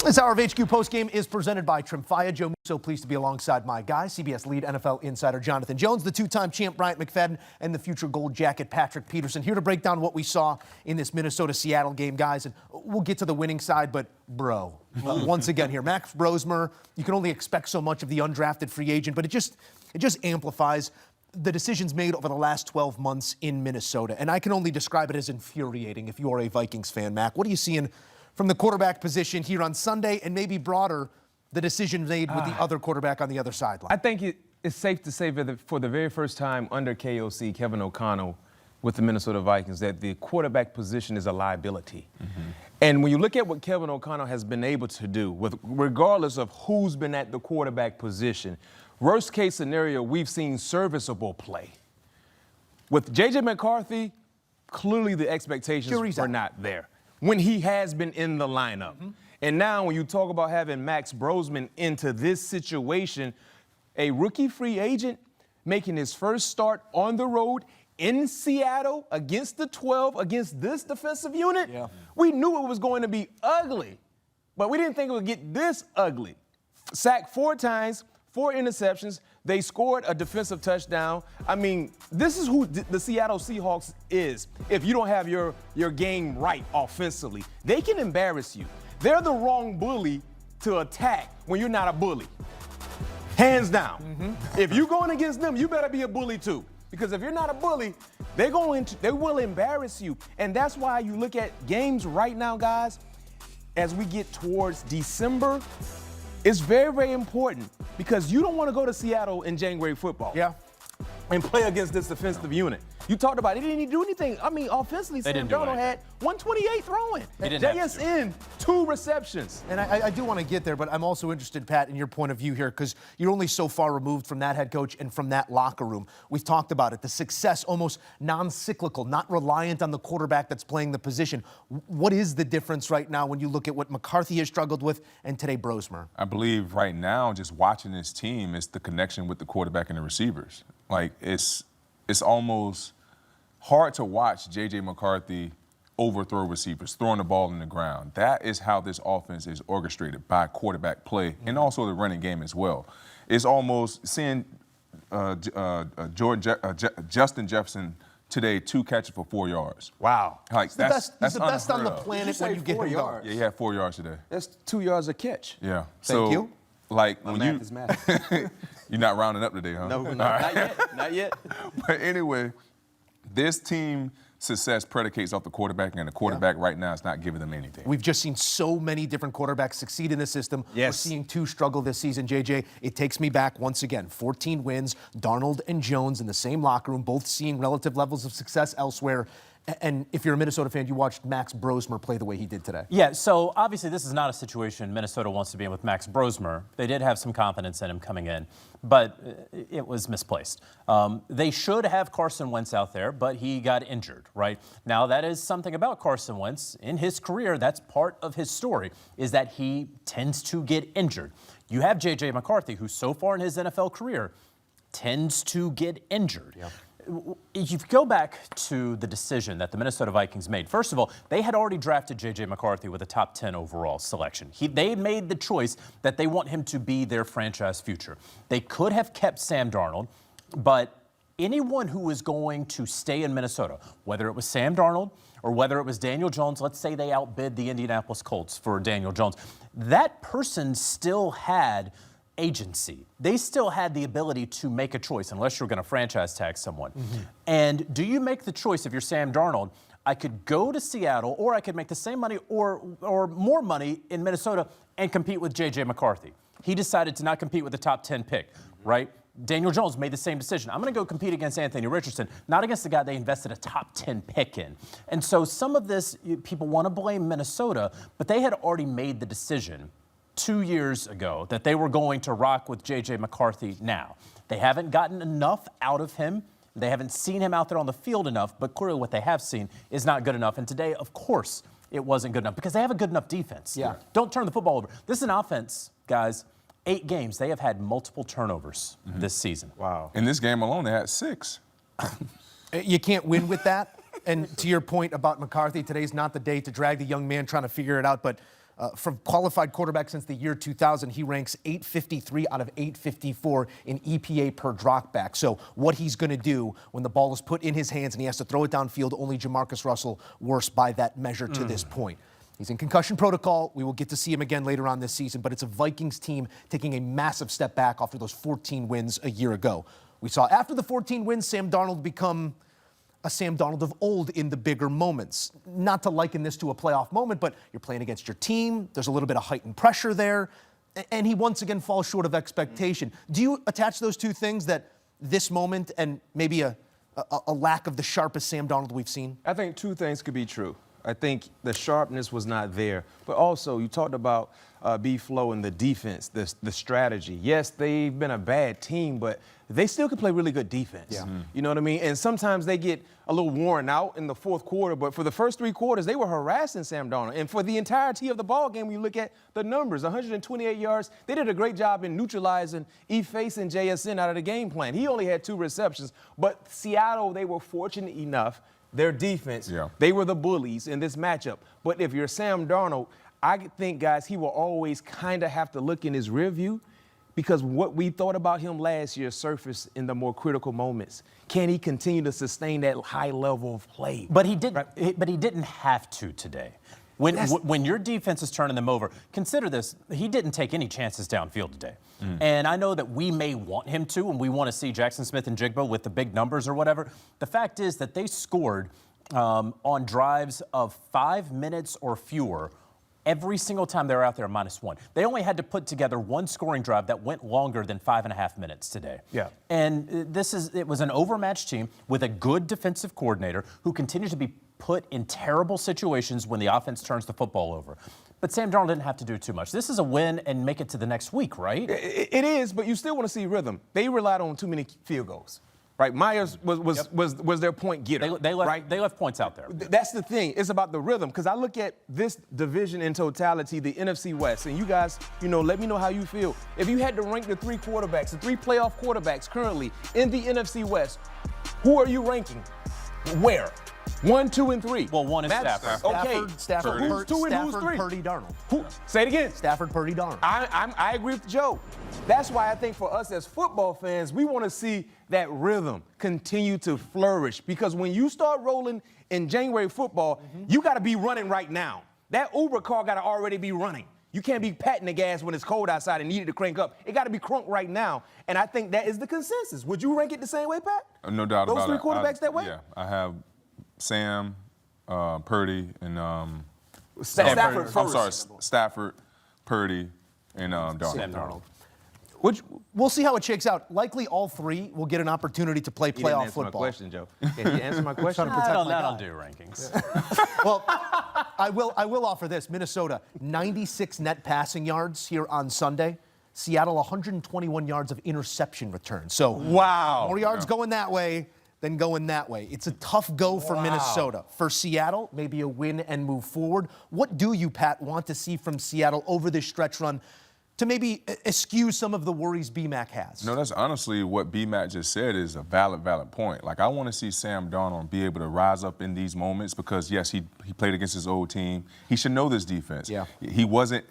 This hour of HQ Postgame is presented by Trimfia. Joe Musso, pleased to be alongside my guy, CBS lead NFL insider Jonathan Jones, the two-time champ Bryant McFadden, and the future gold jacket Patrick Peterson. Here to break down what we saw in this Minnesota-Seattle game, guys. And we'll get to the winning side, but bro, once again here, Max Brosmer, you can only expect so much of the undrafted free agent, but it just amplifies the decisions made over the last 12 months in Minnesota. And I can only describe it as infuriating if you are a Vikings fan, Mac. What are you seeing from the quarterback position here on Sunday, and maybe broader, the decision made with the other quarterback on the other sideline? I think it's safe to say for the very first time under KOC, Kevin O'Connell, with the Minnesota Vikings, that the quarterback position is a liability. And when you look at what Kevin O'Connell has been able to do, regardless of who's been at the quarterback position, worst case scenario, we've seen serviceable play. With J.J. McCarthy, clearly the expectations were not there when he has been in the lineup. And now when you talk about having Max Brosmer into this situation, a rookie free agent making his first start on the road in Seattle against the 12, against this defensive unit, we knew it was going to be ugly, but we didn't think it would get this ugly. Sacked 4 times, 4 interceptions. They scored a defensive touchdown. I mean, this is who the Seattle Seahawks is. If you don't have your game right offensively, they can embarrass you. They're the wrong bully to attack when you're not a bully. Hands down. If you're going against them, you better be a bully too. Because if you're not a bully, they will embarrass you. And that's why you look at games right now, guys, as we get towards December, it's very, very important because you don't want to go to Seattle in January football and play against this defensive unit. You talked about it, he didn't even do anything. I mean, offensively, Sam Darnold had 128 throwing. JSN, 2 receptions. And I do want to get there, but I'm also interested, Pat, in your point of view here, because you're only so far removed from that head coach and from that locker room. We've talked about it, the success almost non-cyclical, not reliant on the quarterback that's playing the position. What is the difference right now when you look at what McCarthy has struggled with and today Brosmer? I believe right now, just watching this team, is the connection with the quarterback and the receivers. Like, it's almost hard to watch J.J. McCarthy overthrow receivers, throwing the ball in the ground. That is how this offense is orchestrated, by quarterback play and also the running game as well. It's almost seeing Justin Jefferson today, 2 catches for 4 yards. Wow. Like, He's the best on the planet when you get him yards. Yeah, he had 4 yards today. That's 2 yards a catch. Yeah. Thank you. Like, My math is math. You're not rounding up today, huh? No, not yet. Not yet. But anyway, this team success predicates off the quarterback, and the quarterback right now is not giving them anything. We've just seen so many different quarterbacks succeed in the system. We're seeing 2 struggle this season, JJ. It takes me back once again. 14 wins, Darnold and Jones in the same locker room, both seeing relative levels of success elsewhere. And if you're a Minnesota fan, you watched Max Brosmer play the way he did today. Yeah, so obviously this is not a situation Minnesota wants to be in with Max Brosmer. They did have some confidence in him coming in, but it was misplaced. They should have Carson Wentz out there, but he got injured, right? Now, that is something about Carson Wentz. In his career, that's part of his story, is that he tends to get injured. You have J.J. McCarthy, who so far in his NFL career tends to get injured. If you go back to the decision that the Minnesota Vikings made, first of all, they had already drafted J.J. McCarthy with a top 10 overall selection. They made the choice that they want him to be their franchise future. They could have kept Sam Darnold, but anyone who was going to stay in Minnesota, whether it was Sam Darnold or whether it was Daniel Jones, let's say they outbid the Indianapolis Colts for Daniel Jones, that person still had agency. They still had the ability to make a choice, unless you're going to franchise tag someone. And do you make the choice, if you're Sam Darnold, I could go to Seattle, or I could make the same money or more money in Minnesota and compete with J.J. McCarthy? He decided to not compete with the top 10 pick, right? Daniel Jones made the same decision. I'm going to go compete against Anthony Richardson, not against the guy they invested a top 10 pick in. And so some of this, people want to blame Minnesota, but they had already made the decision 2 years ago that they were going to rock with J.J. McCarthy now. They haven't gotten enough out of him. They haven't seen him out there on the field enough, but clearly what they have seen is not good enough. And today, of course, it wasn't good enough because they have a good enough defense. Don't turn the football over. This is an offense, guys. 8 games, they have had multiple turnovers this season. Wow. In this game alone, they had 6. You can't win with that. And to your point about McCarthy, today's not the day to drag the young man trying to figure it out, but from qualified quarterbacks since the year 2000, he ranks 853 out of 854 in EPA per dropback. So what he's going to do when the ball is put in his hands and he has to throw it downfield, only Jamarcus Russell worse by that measure to this point. He's in concussion protocol. We will get to see him again later on this season, but it's a Vikings team taking a massive step back after those 14 wins a year ago. We saw after the 14 wins, Sam Darnold become a Sam Darnold of old in the bigger moments. Not to liken this to a playoff moment, but you're playing against your team. There's a little bit of heightened pressure there, and he once again falls short of expectation. Do you attach those two things, that this moment and maybe a lack of the sharpest Sam Darnold we've seen? I think two things could be true. I think the sharpness was not there, but also you talked about B-Flow and the defense, the strategy. Yes, they've been a bad team, but they still can play really good defense. Yeah. You know what I mean? And sometimes they get a little worn out in the fourth quarter, but for the first 3 quarters, they were harassing Sam Darnold. And for the entirety of the ball game, when you look at the numbers, 128 yards, they did a great job in neutralizing Eface and JSN out of the game plan. He only had 2 receptions, but Seattle, they were fortunate enough, their defense, they were the bullies in this matchup. But if you're Sam Darnold, I think, guys, he will always kind of have to look in his rear view, because what we thought about him last year surfaced in the more critical moments. Can he continue to sustain that high level of play? But he did. Right? But he didn't have to today. When your defense is turning them over, consider this: he didn't take any chances downfield today. And I know that we may want him to, and we want to see Jackson Smith and Jigba with the big numbers or whatever. The fact is that they scored on drives of 5 minutes or fewer every single time they were out there -1. They only had to put together one scoring drive that went longer than 5.5 minutes today. Yeah. And it was an overmatched team with a good defensive coordinator who continues to be put in terrible situations when the offense turns the football over. But Sam Darnold didn't have to do too much. This is a win and make it to the next week, right? It is, but you still want to see rhythm. They relied on too many field goals. Right, Myers was their point getter. They left points out there. That's the thing. It's about the rhythm. Because I look at this division in totality, the NFC West, and you guys, let me know how you feel. If you had to rank the 3 quarterbacks, the 3 playoff quarterbacks currently in the NFC West, who are you ranking? Where? 1, 2, and 3. Well, 1 is Stafford. Okay. Stafford, who's 2 and who's 3? Purdy, Darnold. Say it again. Stafford, Purdy, Darnold. I agree with Joe. That's why I think for us as football fans, we want to see that rhythm continue to flourish. Because when you start rolling in January football, you got to be running right now. That Uber car got to already be running. You can't be patting the gas when it's cold outside and needed to crank up. It got to be crunk right now. And I think that is the consensus. Would you rank it the same way, Pat? No doubt about it. Those 3 quarterbacks that way? Yeah, I have Sam, Purdy, and Stafford first. I'm sorry, Stafford, Purdy, and Darnold. Sam Darnold. We'll see how it shakes out. Likely all 3 will get an opportunity to play playoff football. My question, Joe. Can you answer my question? I don't do rankings. Well, I will offer this. Minnesota, 96 net passing yards here on Sunday. Seattle, 121 yards of interception return. So wow, more yards going that way than going that way. It's a tough go for Minnesota. For Seattle, maybe a win and move forward. What do you, Pat, want to see from Seattle over this stretch run to maybe eschew some of the worries B-Mac has? No, that's honestly what B-Mac just said is a valid point. Like, I want to see Sam Darnold be able to rise up in these moments because, yes, he played against his old team. He should know this defense. Yeah. He wasn't,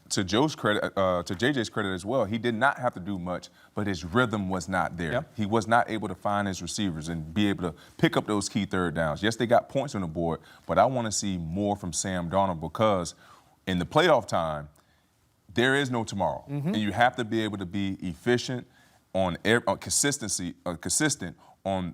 to Joe's credit, to JJ's credit as well, he did not have to do much, but his rhythm was not there. Yep. He was not able to find his receivers and be able to pick up those key third downs. Yes, they got points on the board, but I want to see more from Sam Darnold because in the playoff time, there is no tomorrow, and you have to be able to be efficient on consistent on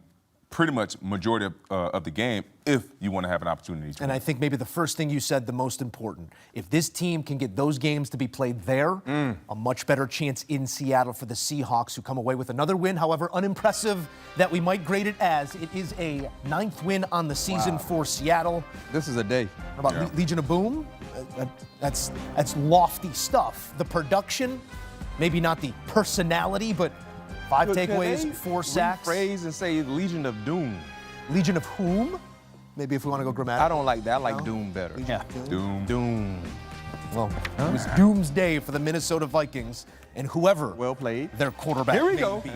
pretty much majority of the game if you want to have an opportunity to And win. I think maybe the first thing you said, the most important. If this team can get those games to be played there, a much better chance in Seattle for the Seahawks, who come away with another win, however unimpressive that we might grade it as. It is a 9th win on the season for Seattle. This is a day. How about Legion of Boom? That's lofty stuff. The production, maybe not the personality, but 5 takeaways, 4 sacks. Rephrase and say Legion of Doom. Legion of whom? Maybe if we want to go grammatical. I don't like that. I like Doom better. Yeah. Doom. Well, it was doomsday for the Minnesota Vikings and whoever Well played. their quarterback Here we may go. be.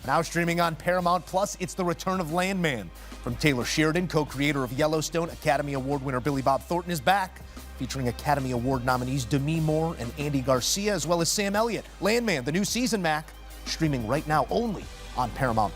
Now streaming on Paramount Plus, it's the return of Landman. From Taylor Sheridan, co-creator of Yellowstone, Academy Award winner Billy Bob Thornton is back. featuring Academy Award nominees Demi Moore and Andy Garcia, as well as Sam Elliott. Landman, the new season, Mac, streaming right now only on Paramount+.